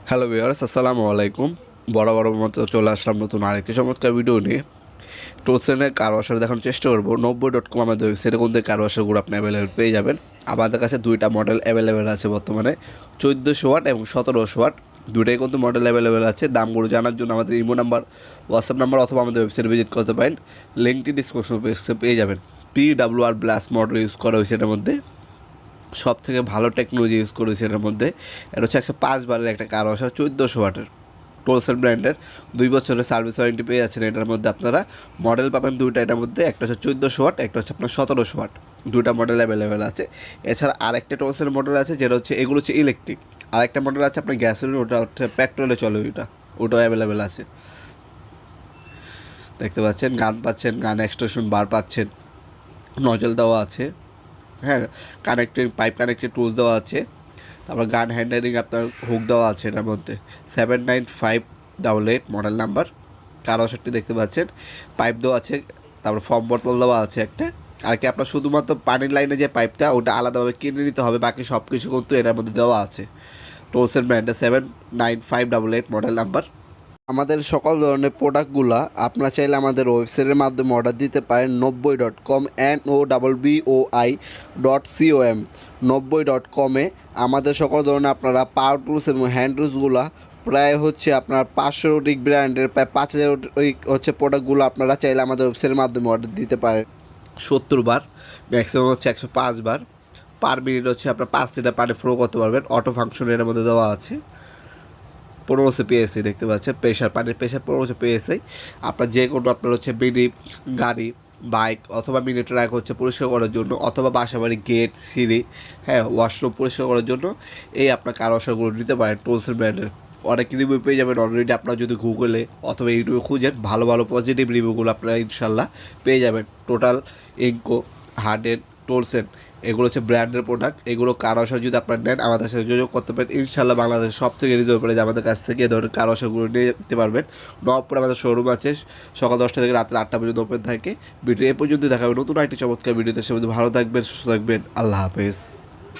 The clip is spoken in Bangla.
হ্যালো ভিউয়ার্স, আসসালামু আলাইকুম। বড় মতো চলে আসলাম নতুন আরেকটি চমৎকার ভিডিও নিয়ে। টোলসেনের কার ওয়াশার দেখানোর চেষ্টা করবো। 90.com আমাদের ওয়েবসাইটে কোন কার ওয়াশারগুলো আপনি অ্যাভেলেবেল পেয়ে যাবেন। আমাদের কাছে দুইটা মডেল অ্যাভেলেবেল আছে বর্তমানে, 1400 ওয়াট এবং 1700 ওয়াট। দুইটাই কিন্তু মডেল অ্যাভেলেবেল আছে। দামগুলো জানার জন্য আমাদের ইমো নাম্বার, হোয়াটসঅ্যাপ নাম্বার অথবা আমাদের ওয়েবসাইটে ভিজিট করতে পারেন। লিঙ্কটি ডিসক্রিপশন বক্সে পেয়ে যাবেন। PWR ব্লাস্ট মডেল ইউজ করা হয়েছে এটার মধ্যে। সব থেকে ভালো টেকনোলজি ইউজ করেছে এটার মধ্যে। এটা হচ্ছে 105 বারের একটা কার ওয়াশার, 1400 ওয়াটের, টোলসেন ব্র্যান্ডের। 2 বছরের সার্ভিস ওয়ারেন্টি পেয়ে যাচ্ছেন এটার মধ্যে। আপনারা মডেল পাবেন দুইটা এটার মধ্যে, একটা হচ্ছে 1400 ওয়াট, একটা হচ্ছে আপনার 1700 ওয়াট। দুইটা মডেল অ্যাভেলেবেল আছে। এছাড়া আরেকটা টোলসেন মডেল আছে যেটা হচ্ছে, এগুলো হচ্ছে ইলেকট্রিক। আরেকটা মডেল আছে আপনার গ্যাসোলিন, ওটা হচ্ছে পেট্রোলে চলে, ওটাও অ্যাভেলেবেল আছে। দেখতে পাচ্ছেন, গান পাচ্ছেন, গান এক্সটেনশন বার পাচ্ছেন, নজল দেওয়া আছে। হ্যাঁ, কানেক্টেড পাইপ, কানেক্টেড টুলস দেওয়া আছে। তারপর গান হ্যান্ডেলিং আপনার হুক দেওয়া আছে এটার মধ্যে। 79588 মডেল নাম্বার কার ওয়াশারটি দেখতে পাচ্ছেন। পাইপ দেওয়া আছে, তারপর ফর্ম বোতল দেওয়া আছে একটা। আর কি আপনার শুধুমাত্র পানির লাইনে যে পাইপটা, ওটা আলাদাভাবে কিনে নিতে হবে, বাকি সব কিছু কিন্তু এটার মধ্যে দেওয়া আছে। টোলসেন ব্র্যান্ডের 79588 মডেল নাম্বার। আমাদের সকল ধরনের প্রোডাক্টগুলো আপনারা চাইলে আমাদের ওয়েবসাইটের মাধ্যমে অর্ডার দিতে পারেন। 90.com NOWBOI.com 90.com-এ আমাদের সকল ধরনের আপনারা পাওয়ার টুলস এবং হ্যান্ড টুলসগুলো প্রায় হচ্ছে আপনার 500 অধিক ব্র্যান্ডের প্রায় 5000 হচ্ছে প্রোডাক্টগুলো আপনারা চাইলে আমাদের ওয়েবসাইটের মাধ্যমে অর্ডার দিতে পারেন। 70 বার, ম্যাক্সিমাম হচ্ছে 105 বার পার মিনিট হচ্ছে আপনার 5 লিটার পানি ফ্লো করতে পারবেন। অটো ফাংশন এর মধ্যে দেওয়া আছে। 1500 PSI দেখতে পাচ্ছেন, প্রেশার, পানির প্রেশার 1500 PSI। আপনার যে কোনো আপনার হচ্ছে মিনি গাড়ি, বাইক অথবা মিনি ট্রাক হচ্ছে পরিষ্কার করার জন্য, অথবা বাসাবাড়ি গেট, সিঁড়ি, হ্যাঁ, ওয়াশরুম পরিষ্কার করার জন্য এই আপনার কার ওয়াশারগুলো নিতে পারেন টোলসেন ব্র্যান্ডের। অনেক রিভিউ পেয়ে যাবেন অলরেডি। আপনারা যদি গুগলে অথবা ইউটিউবে খুঁজেন, ভালো ভালো পজিটিভ রিভিউগুলো আপনারা ইনশাল্লাহ পেয়ে যাবেন। টোটাল, ইঙ্কো, হার্ডেন, টোলসেন, এগুলো হচ্ছে ব্র্যান্ডের প্রোডাক্ট। এগুলো কার ওয়াশার যদি আপনার নেন, আমাদের সাথে যোগাযোগ করতে পারেন। ইনশাল্লাহ বাংলাদেশের সব থেকে রিজনেবল প্রাইসে আমাদের কাছ থেকে এ ধরনের কার ওয়াশারগুলো নিয়ে যেতে পারবেন। নবাবপুরে আমাদের শোরুম আছে, সকাল 10টা থেকে রাত্রে 8টা পর্যন্ত ওপেন থাকে। ভিডিও এ পর্যন্ত দেখাবে নতুন একটি চমৎকার ভিডিওতে। সে ভালো থাকবেন, সুস্থ থাকবেন। আল্লাহ হাফেজ।